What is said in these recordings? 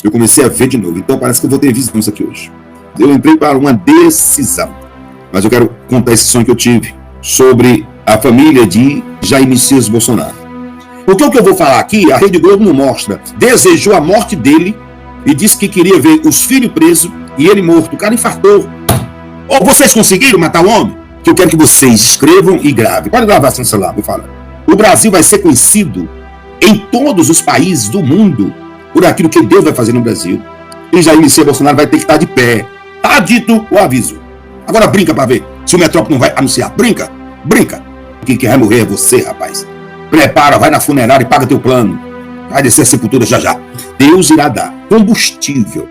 Eu comecei a ver de novo. Então parece que eu vou ter visões aqui hoje. Eu entrei para uma decisão. Mas eu quero contar esse sonho que eu tive sobre a família de Jair Messias Bolsonaro. Porque o que eu vou falar aqui, a Rede Globo não mostra. Desejou a morte dele e disse que queria ver os filhos presos e ele morto. O cara infartou. Ou vocês conseguiram matar o homem? Que eu quero que vocês escrevam e gravem. Pode gravar seu celular, vou falar. O Brasil vai ser conhecido em todos os países do mundo por aquilo que Deus vai fazer no Brasil. E Jair Messias Bolsonaro vai ter que estar de pé. Tá dito o aviso. Agora brinca pra ver se o Metrópole não vai anunciar. Brinca, brinca. Quem vai morrer é você, rapaz. Prepara, vai na funerária e paga teu plano. Vai descer a sepultura já já. Deus irá dar combustível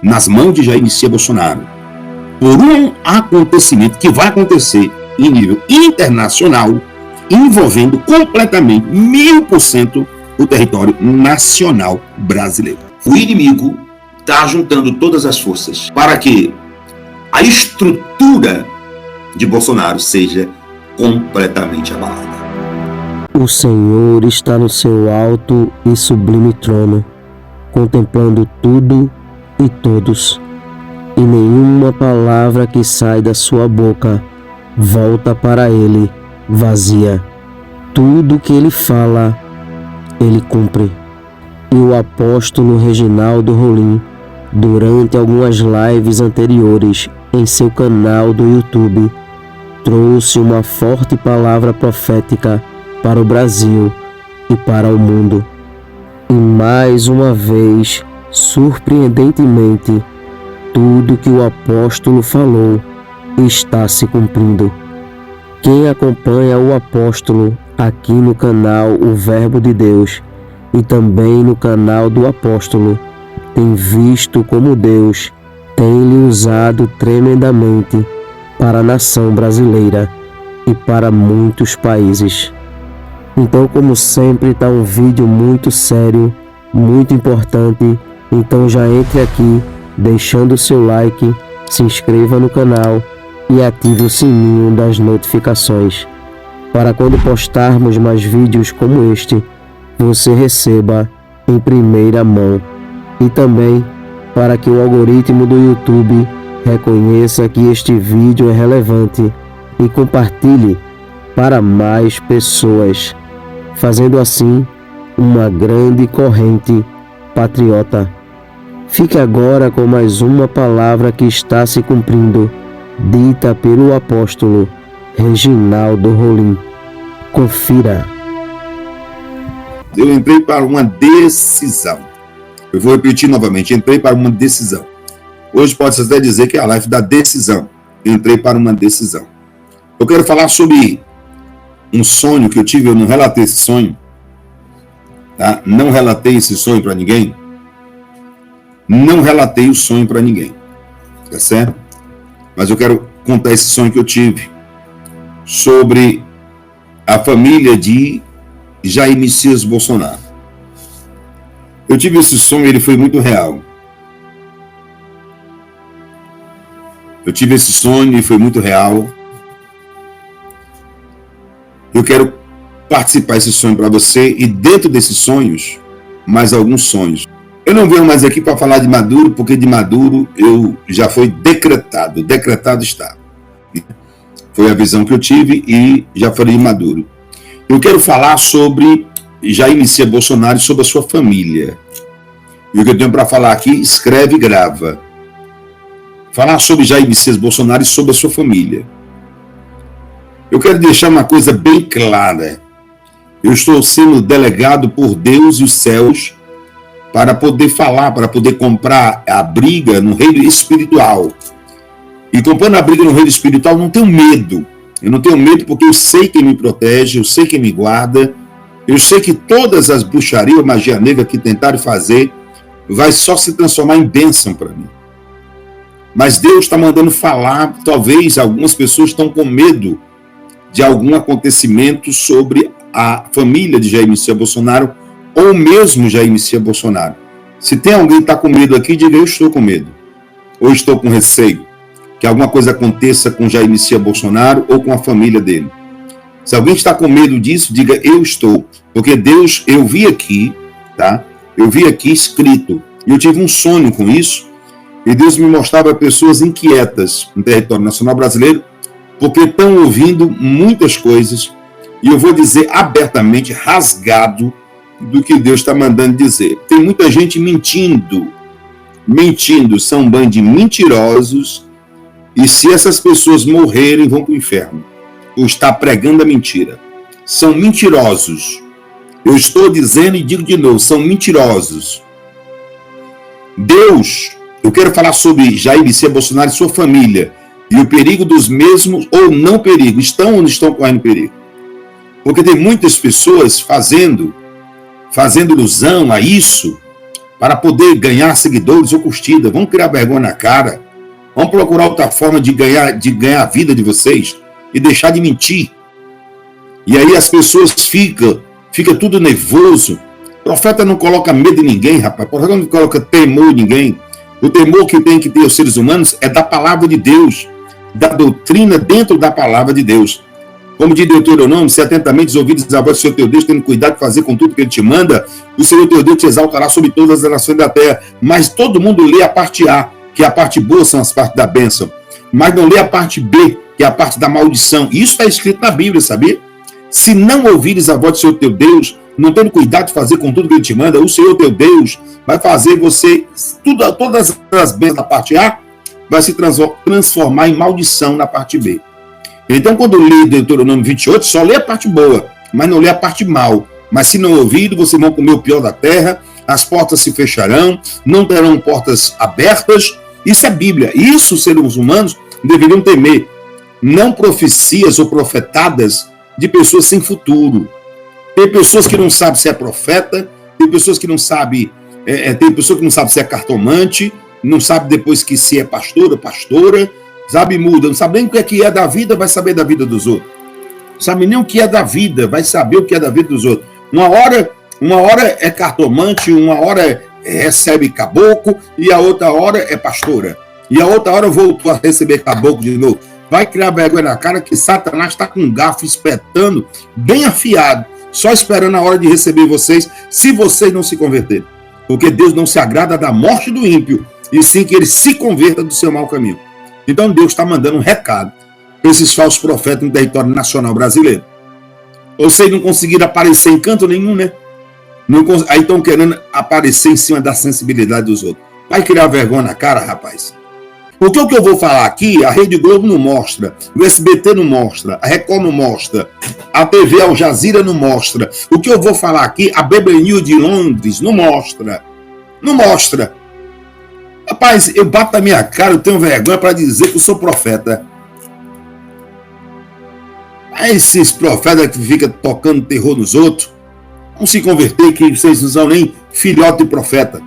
nas mãos de Jair Messias Bolsonaro por um acontecimento que vai acontecer em nível internacional, envolvendo completamente 1000% o território nacional brasileiro. O inimigo está juntando todas as forças para que a estrutura de Bolsonaro seja completamente abalada. O Senhor está no seu alto e sublime trono, contemplando tudo e todos, e nenhuma palavra que sai da sua boca volta para ele vazia. Tudo que ele fala, ele cumpre. E o apóstolo Reginaldo Rolim, durante algumas lives anteriores em seu canal do YouTube, trouxe uma forte palavra profética para o Brasil e para o mundo. E mais uma vez, surpreendentemente, tudo que o apóstolo falou está se cumprindo. Quem acompanha o apóstolo aqui no canal O Verbo de Deus e também no canal do apóstolo tem visto como Deus tem lhe usado tremendamente para a nação brasileira e para muitos países. Então, como sempre, está um vídeo muito sério, muito importante. Então já entre aqui, deixando o seu like, se inscreva no canal e ative o sininho das notificações, para quando postarmos mais vídeos como este, você receba em primeira mão. E também para que o algoritmo do YouTube reconheça que este vídeo é relevante e compartilhe para mais pessoas, fazendo assim uma grande corrente patriota. Fique agora com mais uma palavra que está se cumprindo, dita pelo apóstolo Reginaldo Rolim. Confira. Eu entrei para uma decisão. Eu vou repetir novamente, entrei para uma decisão. Hoje pode-se até dizer que é a live da decisão. Eu entrei para uma decisão. Eu quero falar sobre um sonho que eu tive, eu não relatei esse sonho. Tá? Não relatei esse sonho para ninguém. Não relatei o sonho para ninguém. Tá certo? Mas eu quero contar esse sonho que eu tive sobre a família de Jair Messias Bolsonaro. Eu tive esse sonho, ele foi muito real. Eu tive esse sonho e foi muito real. Eu quero participar desse sonho para você e dentro desses sonhos, mais alguns sonhos. Eu não venho mais aqui para falar de Maduro, porque de Maduro eu já foi decretado. Decretado está. Foi a visão que eu tive e já falei de Maduro. Eu quero falar sobre Jair Messias Bolsonaro e sobre a sua família. E o que eu tenho para falar aqui, escreve e grava. Falar sobre Jair Messias Bolsonaro e sobre a sua família. Eu quero deixar uma coisa bem clara. Eu estou sendo delegado por Deus e os céus para poder falar, para poder comprar a briga no reino espiritual. E comprando a briga no reino espiritual, não tenho medo. Eu não tenho medo porque eu sei quem me protege, eu sei quem me guarda. Eu sei que todas as bruxarias, magia negra que tentaram fazer, vai só se transformar em bênção para mim. Mas Deus está mandando falar, talvez algumas pessoas estão com medo de algum acontecimento sobre a família de Jair Messias Bolsonaro, ou mesmo Jair Messias Bolsonaro. Se tem alguém que está com medo aqui, diga: eu estou com medo. Ou estou com receio que alguma coisa aconteça com Jair Messias Bolsonaro ou com a família dele. Se alguém está com medo disso, diga: eu estou. Porque Deus, eu vi aqui, tá? Eu vi aqui escrito E eu tive um sonho com isso, e Deus me mostrava pessoas inquietas no território nacional brasileiro, porque estão ouvindo muitas coisas, e eu vou dizer abertamente, rasgado, do que Deus está mandando dizer. Tem muita gente mentindo, são um bando de mentirosos, e se essas pessoas morrerem, vão para o inferno, ou está pregando a mentira. São mentirosos. Eu estou dizendo e digo de novo, são mentirosos. Deus, eu quero falar sobre Jair Messias Bolsonaro e sua família, e o perigo dos mesmos, ou não perigo, estão ou não estão correndo perigo. Porque tem muitas pessoas fazendo ilusão a isso, para poder ganhar seguidores ou curtida. Vão criar vergonha na cara, vão procurar outra forma de ganhar a vida de vocês, e deixar de mentir. E aí as pessoas ficam tudo nervoso. O profeta não coloca medo em ninguém, rapaz. O profeta não coloca temor em ninguém. O temor que tem que ter os seres humanos é da palavra de Deus, da doutrina dentro da palavra de Deus. Como diz Deuteronômio, se atentamente ouvides a voz do Senhor teu Deus, tendo cuidado de fazer com tudo que Ele te manda, o Senhor teu Deus te exaltará sobre todas as nações da terra. Mas todo mundo lê a parte A, que é a parte boa, são as partes da bênção. Mas não lê a parte B, que é a parte da maldição. E isso está escrito na Bíblia, sabia? Se não ouvires a voz do Senhor teu Deus, não tendo cuidado de fazer com tudo que Ele te manda, o Senhor teu Deus vai fazer você, todas as bênçãos da parte A, vai se transformar em maldição na parte B. Então, quando lê Deuteronômio 28, só lê a parte boa, mas não lê a parte mal. Mas se não ouvir, vocês vão comer o pior da terra, as portas se fecharão, não terão portas abertas. Isso é Bíblia. Isso os seres humanos deveriam temer. Não profecias ou profetadas de pessoas sem futuro. Tem pessoas que não sabem se é profeta, tem pessoas que não sabem, se é cartomante, não sabe depois que se é pastor ou pastora, sabe, muda, não sabe nem o que é da vida, vai saber da vida dos outros. Não sabe nem o que é da vida, vai saber o que é da vida dos outros. Uma hora é cartomante, uma hora recebe caboclo, e a outra hora é pastora. E a outra hora voltou a receber caboclo de novo. Vai criar vergonha na cara que Satanás está com um garfo espetando, bem afiado, só esperando a hora de receber vocês, se vocês não se converterem. Porque Deus não se agrada da morte do ímpio, e sim que ele se converta do seu mau caminho. Então Deus está mandando um recado para esses falsos profetas no território nacional brasileiro. Vocês não conseguiram aparecer em canto nenhum, né? Aí estão querendo aparecer em cima da sensibilidade dos outros. Vai criar vergonha na cara, rapaz. Porque o que eu vou falar aqui, a Rede Globo não mostra, o SBT não mostra, a Record não mostra, a TV Al Jazeera não mostra. O que eu vou falar aqui, a BBC News de Londres não mostra. Não mostra. Rapaz, eu bato na minha cara, eu tenho vergonha para dizer que eu sou profeta. Esses profetas que ficam tocando terror nos outros, vão se converter, que vocês não são nem filhote de profeta.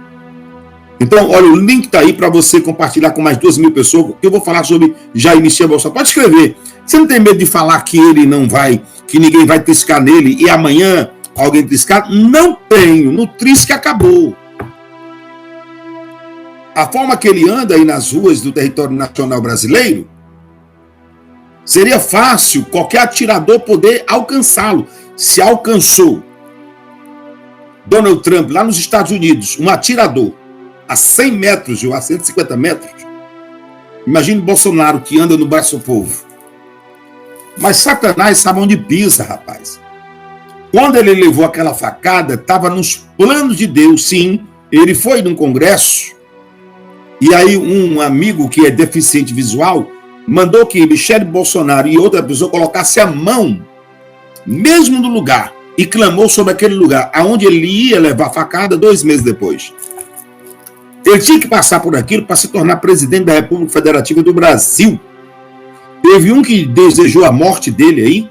Então, olha, o link está aí para você compartilhar com mais 2.000 pessoas, que eu vou falar sobre Jair Messias Bolsonaro. Pode escrever. Você não tem medo de falar que ele não vai, que ninguém vai triscar nele e amanhã alguém triscar? Não tenho. No trisque acabou. A forma que ele anda aí nas ruas do território nacional brasileiro, seria fácil qualquer atirador poder alcançá-lo. Se alcançou Donald Trump lá nos Estados Unidos, um atirador, a 100 metros ou a 150 metros, imagine Bolsonaro que anda no braço do povo. Mas Satanás sabe onde pisa, rapaz. Quando ele levou aquela facada, estava nos planos de Deus, sim. Ele foi num congresso, e aí um amigo que é deficiente visual mandou que Michele Bolsonaro e outra pessoa colocasse a mão, mesmo no lugar, e clamou sobre aquele lugar, aonde ele ia levar a facada 2 meses depois. Ele tinha que passar por aquilo para se tornar presidente da República Federativa do Brasil. Teve um que desejou a morte dele aí,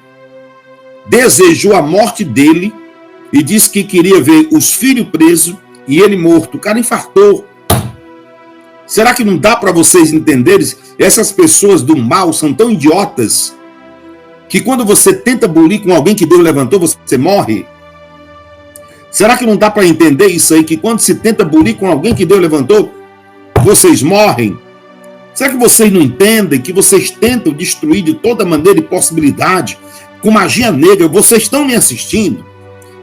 desejou a morte dele e disse que queria ver os filhos presos e ele morto. O cara infartou. Será que não dá para vocês entenderem? Essas pessoas do mal são tão idiotas que quando você tenta bulir com alguém que Deus levantou, você morre. Será que não dá para entender isso aí, que quando se tenta bulir com alguém que Deus levantou, vocês morrem? Será que vocês não entendem que vocês tentam destruir de toda maneira e possibilidade com magia negra? Vocês estão me assistindo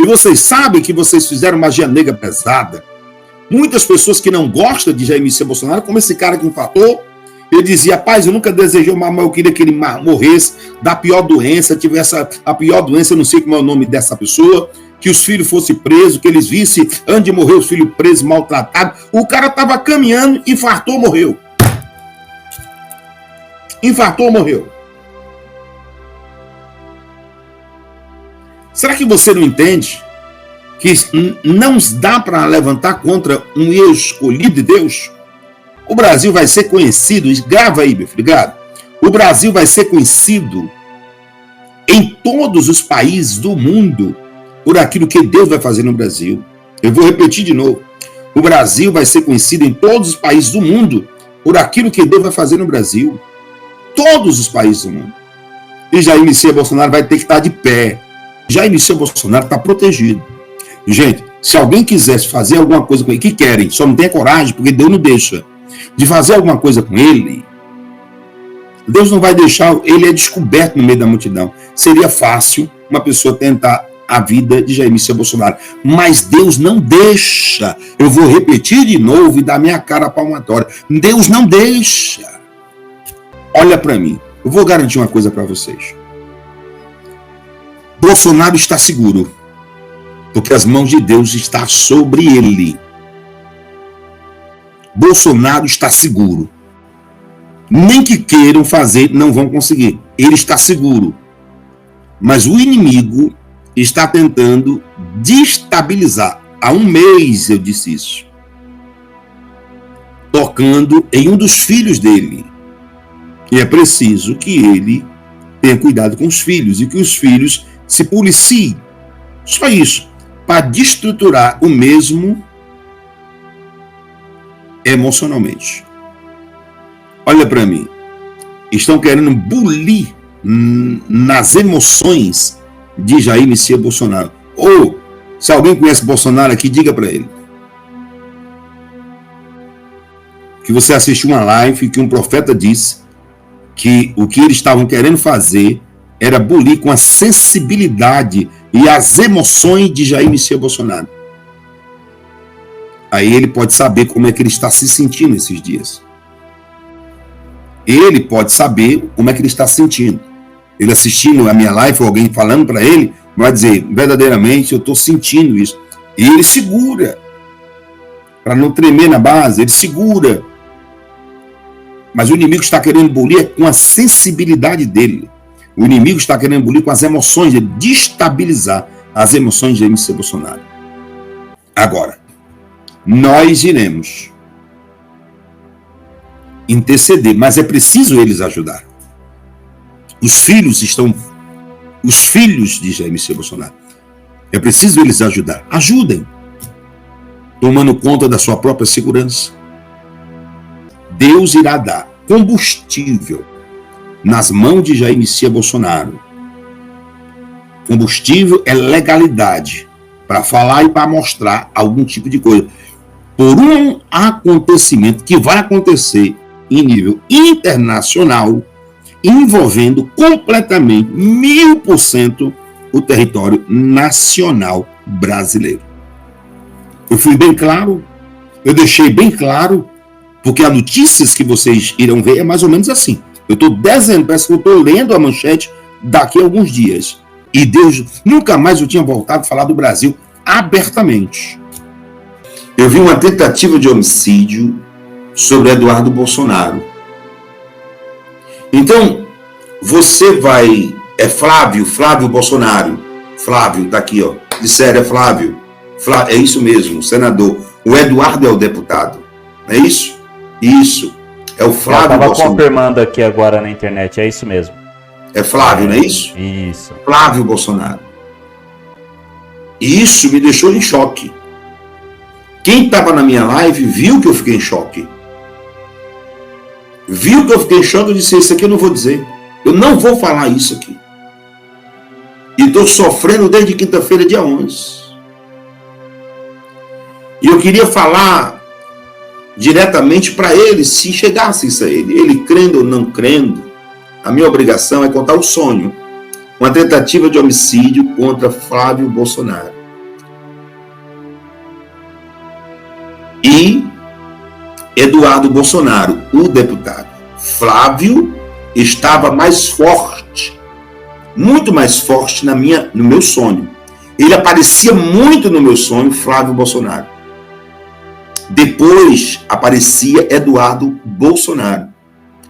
e vocês sabem que vocês fizeram magia negra pesada. Muitas pessoas que não gostam de Jair Messias Bolsonaro, como esse cara que infartou, ele dizia, rapaz, eu nunca desejei uma mas eu queria que ele morresse da pior doença, tivesse a pior doença, eu não sei como é o nome dessa pessoa, que os filhos fossem presos, que eles vissem, antes de morrer, os filhos presos, maltratados. O cara estava caminhando, infartou, morreu. Infartou, morreu. Será que você não entende que não dá para levantar contra um escolhido de Deus? O Brasil vai ser conhecido, grava aí, meu filho, grava. O Brasil vai ser conhecido em todos os países do mundo por aquilo que Deus vai fazer no Brasil. Eu vou repetir de novo. O Brasil vai ser conhecido em todos os países do mundo por aquilo que Deus vai fazer no Brasil. Todos os países do mundo. E Jair Messias Bolsonaro vai ter que estar de pé. Jair Messias Bolsonaro está protegido. Gente, se alguém quisesse fazer alguma coisa com ele, que querem, só não tem coragem, porque Deus não deixa, de fazer alguma coisa com ele, Deus não vai deixar, ele é descoberto no meio da multidão. Seria fácil uma pessoa tentar a vida de Jair Messias Bolsonaro, mas Deus não deixa. Eu vou repetir de novo e dar minha cara palmatória. Deus não deixa. Olha para mim, eu vou garantir uma coisa para vocês. Bolsonaro está seguro, porque as mãos de Deus estão sobre ele. Bolsonaro está seguro. Nem que queiram fazer, não vão conseguir. Ele está seguro. Mas o inimigo está tentando destabilizar. Há um mês eu disse isso. Tocando em um dos filhos dele. E é preciso que ele tenha cuidado com os filhos e que os filhos se policiem. Só isso. Para destruturar o mesmo emocionalmente. Olha para mim. Estão querendo bulir nas emoções de Jair Messias Bolsonaro. Ou, se alguém conhece Bolsonaro aqui, diga para ele. Que você assistiu uma live que um profeta disse que o que eles estavam querendo fazer era bulir com a sensibilidade e as emoções de Jair Messias Bolsonaro. Aí ele pode saber como é que ele está se sentindo esses dias. Ele pode saber como é que ele está se sentindo. Ele assistindo a minha live, ou alguém falando para ele, vai dizer, verdadeiramente eu estou sentindo isso. E ele segura. Para não tremer na base, ele segura. Mas o inimigo está querendo bulir com a sensibilidade dele. O inimigo está querendo bulir com as emoções dele, destabilizar as emoções de Jair Messias Bolsonaro. Agora, nós iremos interceder, mas é preciso eles ajudar. Os filhos de Jair Messias Bolsonaro. É preciso eles ajudar. Ajudem. Tomando conta da sua própria segurança. Deus irá dar combustível nas mãos de Jair Messias Bolsonaro. Combustível é legalidade para falar e para mostrar algum tipo de coisa. Por um acontecimento que vai acontecer em nível internacional, envolvendo completamente 1000% o território nacional brasileiro. Eu fui bem claro, eu deixei bem claro, porque as notícias que vocês irão ver é mais ou menos assim. Eu estou dizendo, parece que eu estou lendo a manchete daqui a alguns dias. E Deus, nunca mais eu tinha voltado a falar do Brasil abertamente. Eu vi uma tentativa de homicídio sobre Eduardo Bolsonaro. Então, você vai... É Flávio Bolsonaro. Flávio, tá aqui, ó. Disseram, é Flávio. É isso mesmo, o senador. O Eduardo é o deputado. Não é isso? Isso. É o Flávio Bolsonaro. Eu estava confirmando aqui agora na internet, é isso mesmo. É Flávio, não é isso? Isso. Flávio Bolsonaro. E isso me deixou em choque. Quem estava na minha live viu que eu fiquei em choque. Viu que eu fiquei em choque, eu disse, isso aqui eu não vou dizer. Eu não vou falar isso aqui. E estou sofrendo desde quinta-feira, dia 11. E eu queria falar diretamente para ele, se chegasse isso a ele. Ele crendo ou não crendo, a minha obrigação é contar o sonho. Uma tentativa de homicídio contra Flávio Bolsonaro. e Eduardo Bolsonaro, o deputado. Flávio estava mais forte, muito mais forte no meu sonho. Ele aparecia muito no meu sonho, Flávio Bolsonaro. Depois aparecia Eduardo Bolsonaro.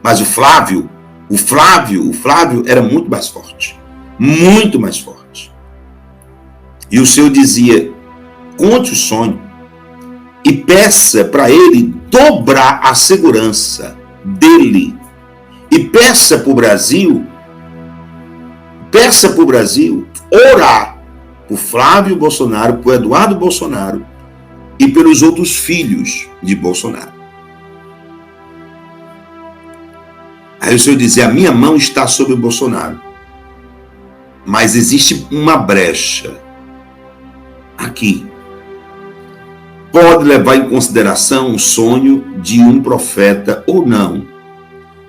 Mas o Flávio era muito mais forte. Muito mais forte. E o Senhor dizia, conte o sonho e peça para ele dobrar a segurança dele. E peça para o Brasil orar por Flávio Bolsonaro, por Eduardo Bolsonaro e pelos outros filhos de Bolsonaro. Aí o Senhor dizia, a minha mão está sobre o Bolsonaro, mas existe uma brecha aqui. Pode levar em consideração o sonho de um profeta ou não.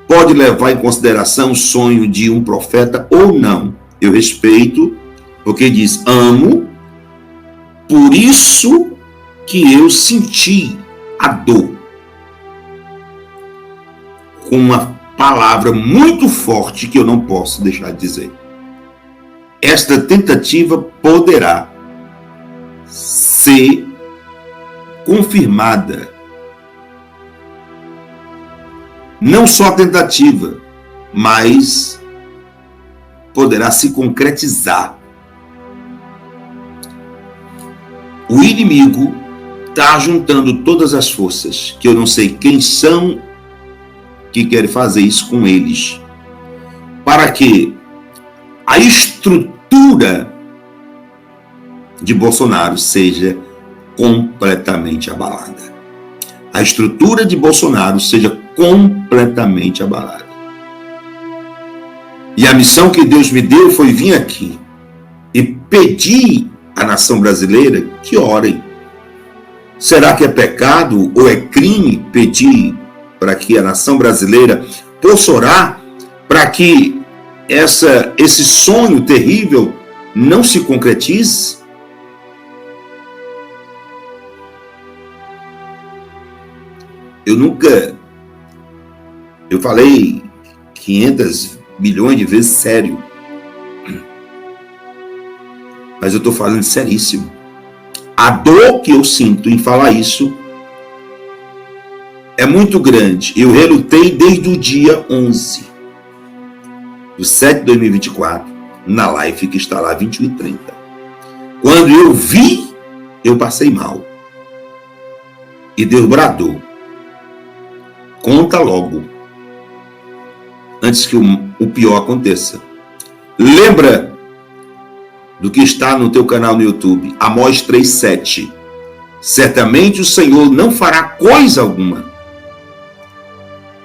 Pode levar em consideração o sonho de um profeta ou não. Eu respeito, porque diz, amo, por isso que eu senti a dor. Com uma palavra muito forte que eu não posso deixar de dizer. Esta tentativa poderá ser confirmada. Não só a tentativa, mas poderá se concretizar. O inimigo está juntando todas as forças, que eu não sei quem são, que querem fazer isso com eles, para que a estrutura de Bolsonaro seja completamente abalada. A estrutura de Bolsonaro seja completamente abalada. E a missão que Deus me deu foi vir aqui e pedir à nação brasileira que orem. Será que é pecado ou é crime pedir para que a nação brasileira possa orar para que esse sonho terrível não se concretize? Eu falei 500 milhões de vezes sério, mas eu estou falando seríssimo. A dor que eu sinto em falar isso é muito grande. Eu relutei desde o dia 11 do 7 de 2024, na live que está lá 21h30. Quando eu vi, eu passei mal. E Deus bradou. Conta logo, antes que o pior aconteça. Lembra do que está no teu canal no YouTube, Amós 3:7. Certamente o Senhor não fará coisa alguma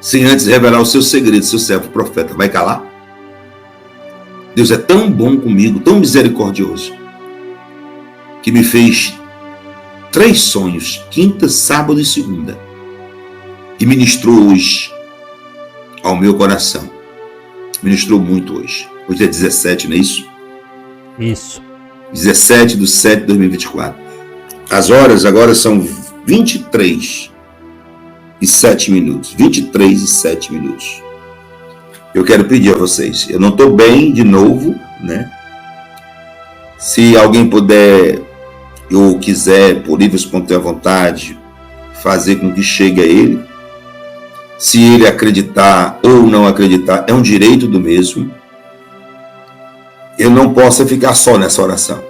sem antes revelar o seu segredo, seu servo profeta. Vai calar? Deus é tão bom comigo, tão misericordioso, que me fez 3 sonhos, quinta, sábado e segunda, e ministrou hoje ao meu coração. Ministrou muito hoje. Hoje é 17, não é isso? Isso. 17 de 7 de 2024. As horas agora são 23 e 7 minutos. 23 e 7 minutos. Eu quero pedir a vocês. Eu não estou bem de novo, né? Se alguém puder ou quiser, por livre e espontânea vontade, fazer com que chegue a ele. Se ele acreditar ou não acreditar, é um direito do mesmo. Eu não posso ficar só nessa oração.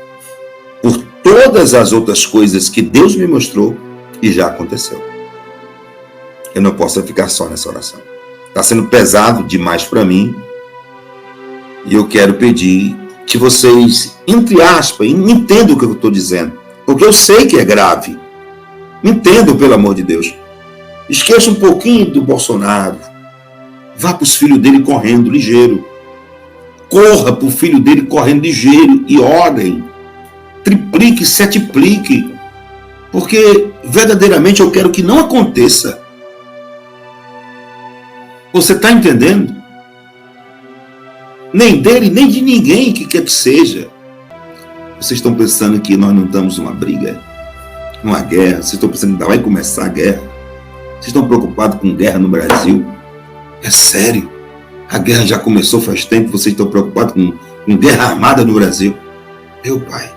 Por todas as outras coisas que Deus me mostrou e já aconteceu. Eu não posso ficar só nessa oração. Está sendo pesado demais para mim. E eu quero pedir que vocês, entre aspas, entendam o que eu estou dizendo. Porque eu sei que é grave. Entendam, pelo amor de Deus. Esqueça um pouquinho do Bolsonaro. Vá para os filhos dele correndo, ligeiro. Corra para o filho dele correndo ligeiro e orem. Triplique, septiplique. Porque verdadeiramente eu quero que não aconteça. Você está entendendo? Nem dele, nem de ninguém que quer que seja. Vocês estão pensando que nós não estamos numa briga? numa guerra, vocês estão pensando que vai começar a guerra, vocês estão preocupados com guerra no Brasil? É sério? A guerra já começou faz tempo, vocês estão preocupados com guerra armada no Brasil? Meu pai.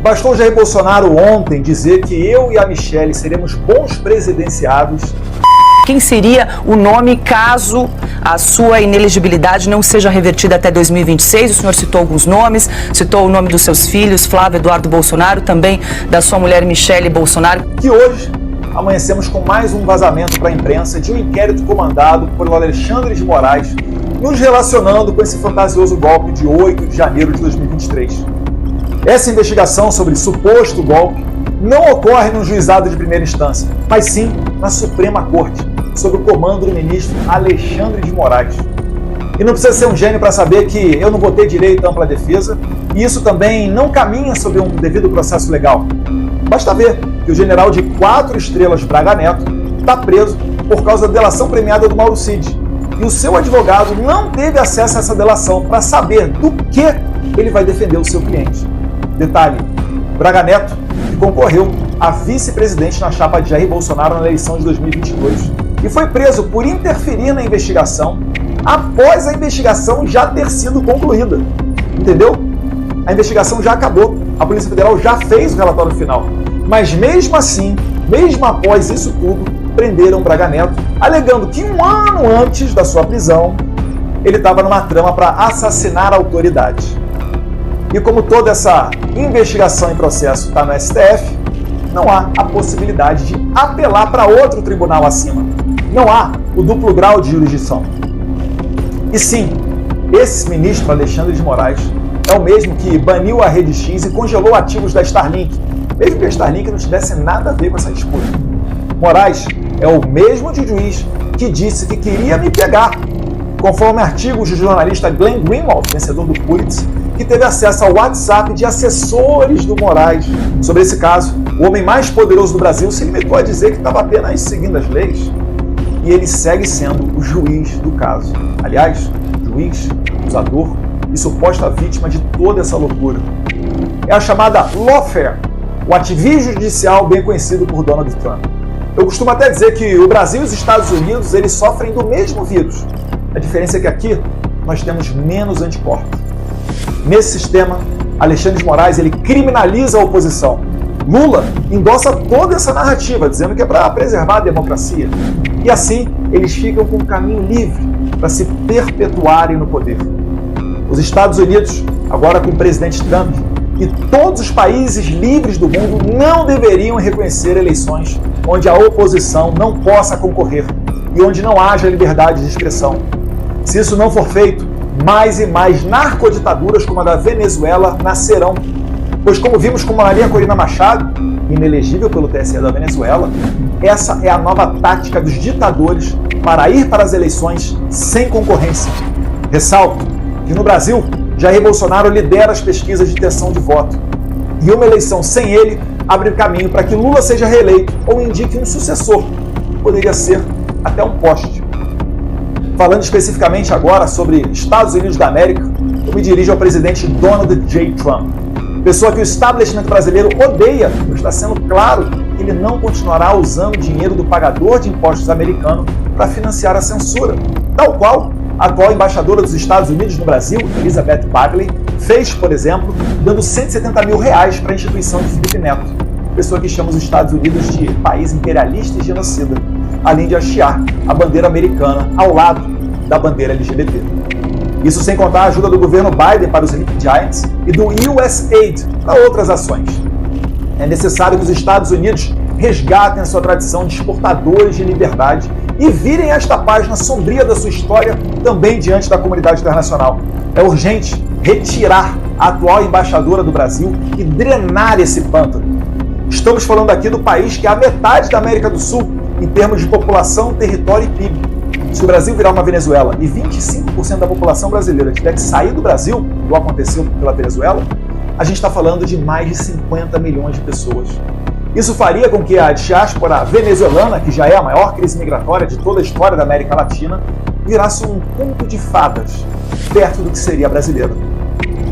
Bastou Jair Bolsonaro ontem dizer que eu e a Michelle seremos bons presidenciados. Quem seria o nome caso a sua inelegibilidade não seja revertida até 2026? O senhor citou alguns nomes, citou o nome dos seus filhos, Flávio Eduardo Bolsonaro, também da sua mulher Michelle Bolsonaro. Que hoje amanhecemos com mais um vazamento para a imprensa de um inquérito comandado por Alexandre de Moraes, nos relacionando com esse fantasioso golpe de 8 de janeiro de 2023. Essa investigação sobre suposto golpe não ocorre no juizado de primeira instância, mas sim na Suprema Corte, sob o comando do ministro Alexandre de Moraes. E não precisa ser um gênio para saber que eu não vou ter direito à ampla defesa, e isso também não caminha sob um devido processo legal. Basta ver que o general de 4 estrelas Braga Neto está preso por causa da delação premiada do Mauro Cid. E o seu advogado não teve acesso a essa delação para saber do que ele vai defender o seu cliente. Detalhe, Braga Neto, que concorreu a vice-presidente na chapa de Jair Bolsonaro na eleição de 2022 e foi preso por interferir na investigação após a investigação já ter sido concluída. Entendeu? A investigação já acabou, a Polícia Federal já fez o relatório final. Mas mesmo assim, mesmo após isso tudo, prenderam Braga Neto, alegando que 1 ano antes da sua prisão, ele estava numa trama para assassinar a autoridade. E como toda essa investigação em processo está no STF, não há a possibilidade de apelar para outro tribunal acima. Não há o duplo grau de jurisdição. E sim, esse ministro Alexandre de Moraes é o mesmo que baniu a Rede X e congelou ativos da Starlink, mesmo que a Starlink não tivesse nada a ver com essa disputa. Moraes é o mesmo juiz que disse que queria me pegar, conforme artigos do jornalista Glenn Greenwald, vencedor do Pulitzer, que teve acesso ao WhatsApp de assessores do Moraes. Sobre esse caso, o homem mais poderoso do Brasil se limitou a dizer que estava apenas seguindo as leis. E ele segue sendo o juiz do caso. Aliás, juiz, acusador e suposta vítima de toda essa loucura. É a chamada lawfare, o ativismo judicial bem conhecido por Donald Trump. Eu costumo até dizer que o Brasil e os Estados Unidos eles sofrem do mesmo vírus. A diferença é que aqui nós temos menos anticorpos. Nesse sistema, Alexandre de Moraes ele criminaliza a oposição. Lula endossa toda essa narrativa, dizendo que é para preservar a democracia. E assim, eles ficam com um caminho livre para se perpetuarem no poder. Os Estados Unidos, agora com o presidente Trump, e todos os países livres do mundo não deveriam reconhecer eleições onde a oposição não possa concorrer e onde não haja liberdade de expressão. Se isso não for feito, mais e mais narcoditaduras como a da Venezuela nascerão. Pois como vimos com Maria Corina Machado, inelegível pelo TSE da Venezuela, essa é a nova tática dos ditadores para ir para as eleições sem concorrência. Ressalto que no Brasil, Jair Bolsonaro lidera as pesquisas de intenção de voto. E uma eleição sem ele abre caminho para que Lula seja reeleito ou indique um sucessor. Poderia ser até um poste. Falando especificamente agora sobre Estados Unidos da América, eu me dirijo ao presidente Donald J. Trump. Pessoa que o establishment brasileiro odeia, pois está sendo claro que ele não continuará usando dinheiro do pagador de impostos americano para financiar a censura, tal qual a atual embaixadora dos Estados Unidos no Brasil, Elizabeth Bagley, fez, por exemplo, dando 170 mil reais para a instituição de Felipe Neto, pessoa que chama os Estados Unidos de país imperialista e genocida, além de hastear a bandeira americana ao lado da bandeira LGBT. Isso sem contar a ajuda do governo Biden para os Sleep Giants e do USAID para outras ações. É necessário que os Estados Unidos resgatem a sua tradição de exportadores de liberdade e virem esta página sombria da sua história também diante da comunidade internacional. É urgente retirar a atual embaixadora do Brasil e drenar esse pântano. Estamos falando aqui do país que é a metade da América do Sul em termos de população, território e PIB. Se o Brasil virar uma Venezuela e 25% da população brasileira tiver que sair do Brasil, igual aconteceu pela Venezuela, a gente está falando de mais de 50 milhões de pessoas. Isso faria com que a diáspora venezuelana, que já é a maior crise migratória de toda a história da América Latina, virasse um conto de fadas, perto do que seria a brasileira.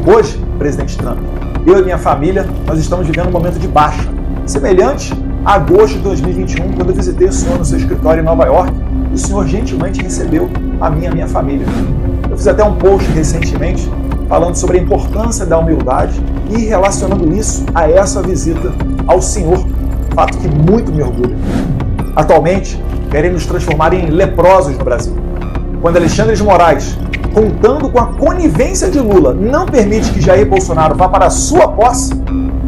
Hoje, presidente Trump, eu e minha família, nós estamos vivendo um momento de baixa, semelhante a agosto de 2021, quando eu visitei o senhor no seu escritório em Nova York, e o senhor gentilmente recebeu a minha família. Eu fiz até um post recentemente falando sobre a importância da humildade e relacionando isso a essa visita ao senhor, fato que muito me orgulha. Atualmente, querem nos transformar em leprosos no Brasil. Quando Alexandre de Moraes, contando com a conivência de Lula, não permite que Jair Bolsonaro vá para a sua posse,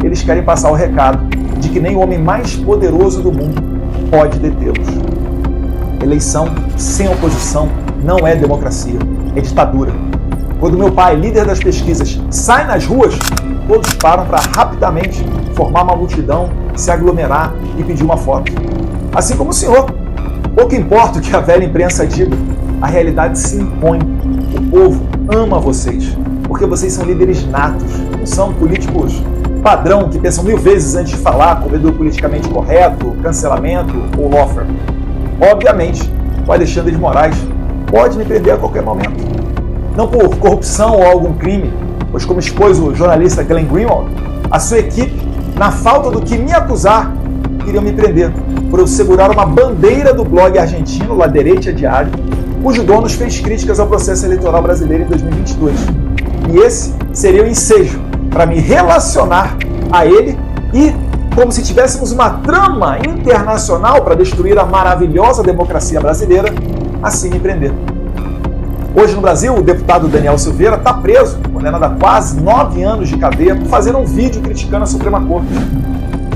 eles querem passar o recado de que nem o homem mais poderoso do mundo pode detê-los. Eleição sem oposição não é democracia, é ditadura. Quando meu pai, líder das pesquisas, sai nas ruas, todos param para rapidamente formar uma multidão, se aglomerar e pedir uma foto. Assim como o senhor. Pouco importa o que a velha imprensa diga, a realidade se impõe. O povo ama vocês, porque vocês são líderes natos, não são políticos padrão que pensam 1000 vezes antes de falar, comedor politicamente correto, cancelamento ou lawfare. Obviamente, o Alexandre de Moraes pode me prender a qualquer momento. Não por corrupção ou algum crime, pois como expôs o jornalista Glenn Greenwald, a sua equipe, na falta do que me acusar, queriam me prender por eu segurar uma bandeira do blog argentino La Derecha Diário, cujo dono fez críticas ao processo eleitoral brasileiro em 2022. E esse seria o ensejo para me relacionar a ele e, como se tivéssemos uma trama internacional para destruir a maravilhosa democracia brasileira, assim me prender. Hoje no Brasil, o deputado Daniel Silveira está preso, condenado a quase 9 anos de cadeia, por fazer um vídeo criticando a Suprema Corte.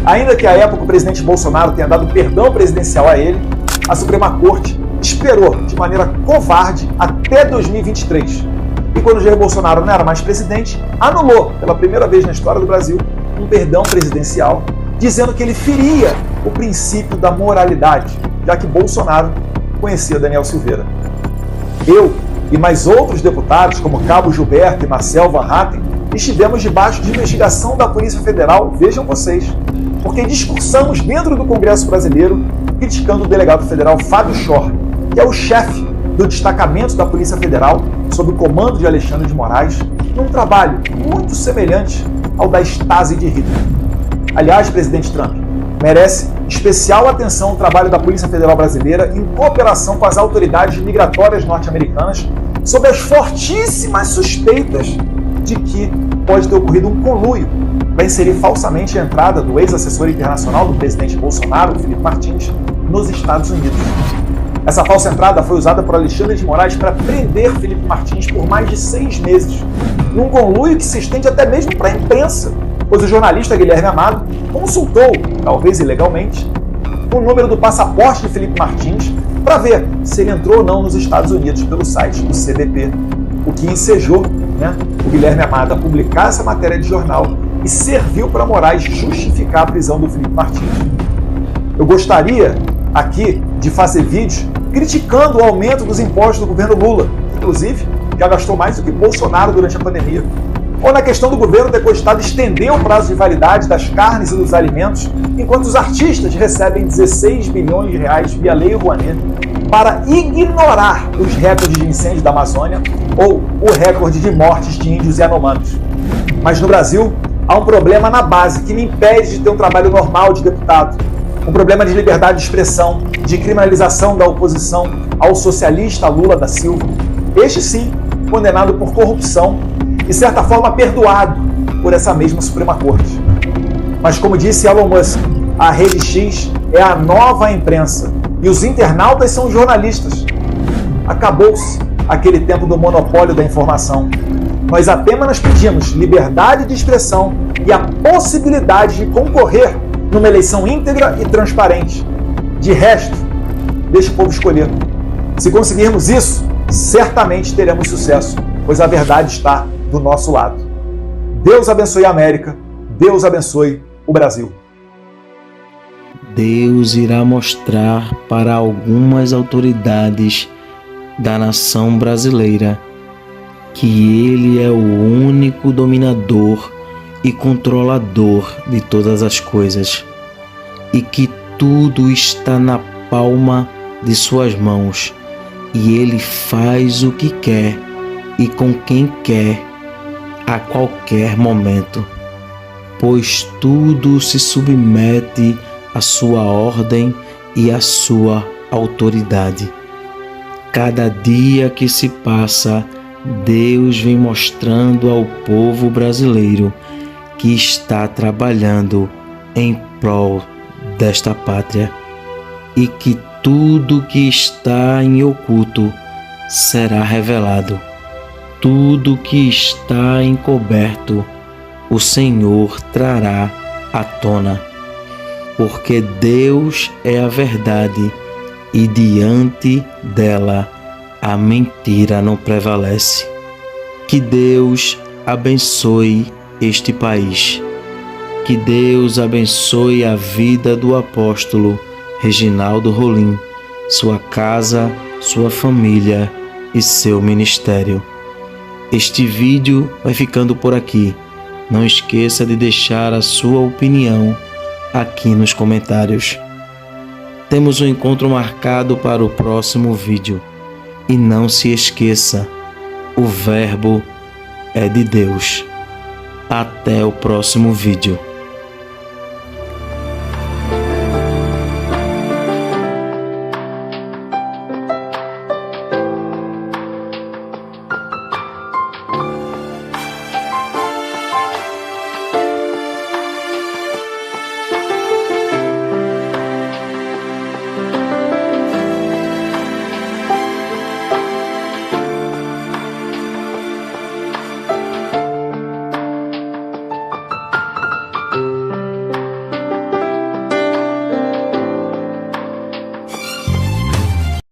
Ainda que à época o presidente Bolsonaro tenha dado perdão presidencial a ele, a Suprema Corte esperou de maneira covarde até 2023. E quando Jair Bolsonaro não era mais presidente, anulou, pela primeira vez na história do Brasil, um perdão presidencial, dizendo que ele feria o princípio da moralidade, já que Bolsonaro conhecia Daniel Silveira. Eu e mais outros deputados, como Cabo Gilberto e Marcel Van Hatten, estivemos debaixo de investigação da Polícia Federal, vejam vocês, porque discursamos dentro do Congresso Brasileiro criticando o delegado federal Fábio Schor, que é o chefe do destacamento da Polícia Federal, sob o comando de Alexandre de Moraes, num trabalho muito semelhante ao da Stasi de Hitler. Aliás, presidente Trump, merece especial atenção o trabalho da Polícia Federal Brasileira em cooperação com as autoridades migratórias norte-americanas sob as fortíssimas suspeitas de que pode ter ocorrido um conluio para inserir falsamente a entrada do ex-assessor internacional do presidente Bolsonaro, Felipe Martins, nos Estados Unidos. Essa falsa entrada foi usada por Alexandre de Moraes para prender Felipe Martins por mais de 6 meses, num conluio que se estende até mesmo para a imprensa, pois o jornalista Guilherme Amado consultou, talvez ilegalmente, o número do passaporte de Felipe Martins para ver se ele entrou ou não nos Estados Unidos pelo site do CBP, o que ensejou o Guilherme Amado a publicar essa matéria de jornal e serviu para Moraes justificar a prisão do Felipe Martins. Eu gostaria aqui de fazer vídeos criticando o aumento dos impostos do governo Lula, que inclusive já gastou mais do que Bolsonaro durante a pandemia. Ou na questão do governo ter cogitado estender o prazo de validade das carnes e dos alimentos, enquanto os artistas recebem 16 bilhões de reais via Lei Rouanet para ignorar os recordes de incêndio da Amazônia ou o recorde de mortes de índios e anomanos. Mas no Brasil, há um problema na base que me impede de ter um trabalho normal de deputado. Um problema de liberdade de expressão, de criminalização da oposição ao socialista Lula da Silva. Este sim, condenado por corrupção e, de certa forma, perdoado por essa mesma Suprema Corte. Mas, como disse Elon Musk, a Rede X é a nova imprensa e os internautas são os jornalistas. Acabou-se aquele tempo do monopólio da informação. Nós apenas pedimos liberdade de expressão e a possibilidade de concorrer numa eleição íntegra e transparente. De resto, deixa o povo escolher. Se conseguirmos isso, certamente teremos sucesso, pois a verdade está do nosso lado. Deus abençoe a América, Deus abençoe o Brasil. Deus irá mostrar para algumas autoridades da nação brasileira que Ele é o único dominador e controlador de todas as coisas, e que tudo está na palma de suas mãos, e Ele faz o que quer e com quem quer, a qualquer momento. pois tudo se submete à sua ordem e à sua autoridade. Cada dia que se passa, Deus vem mostrando ao povo brasileiro que está trabalhando em prol desta pátria e que tudo que está em oculto será revelado. Tudo que está encoberto, o Senhor trará à tona, porque Deus é a verdade e diante dela a mentira não prevalece. Que Deus abençoe este país. Que Deus abençoe a vida do apóstolo Reginaldo Rolim, sua casa, sua família e seu ministério. Este vídeo vai ficando por aqui. Não esqueça de deixar a sua opinião aqui nos comentários. Temos um encontro marcado para o próximo vídeo. E não se esqueça, o Verbo é de Deus. Até o próximo vídeo.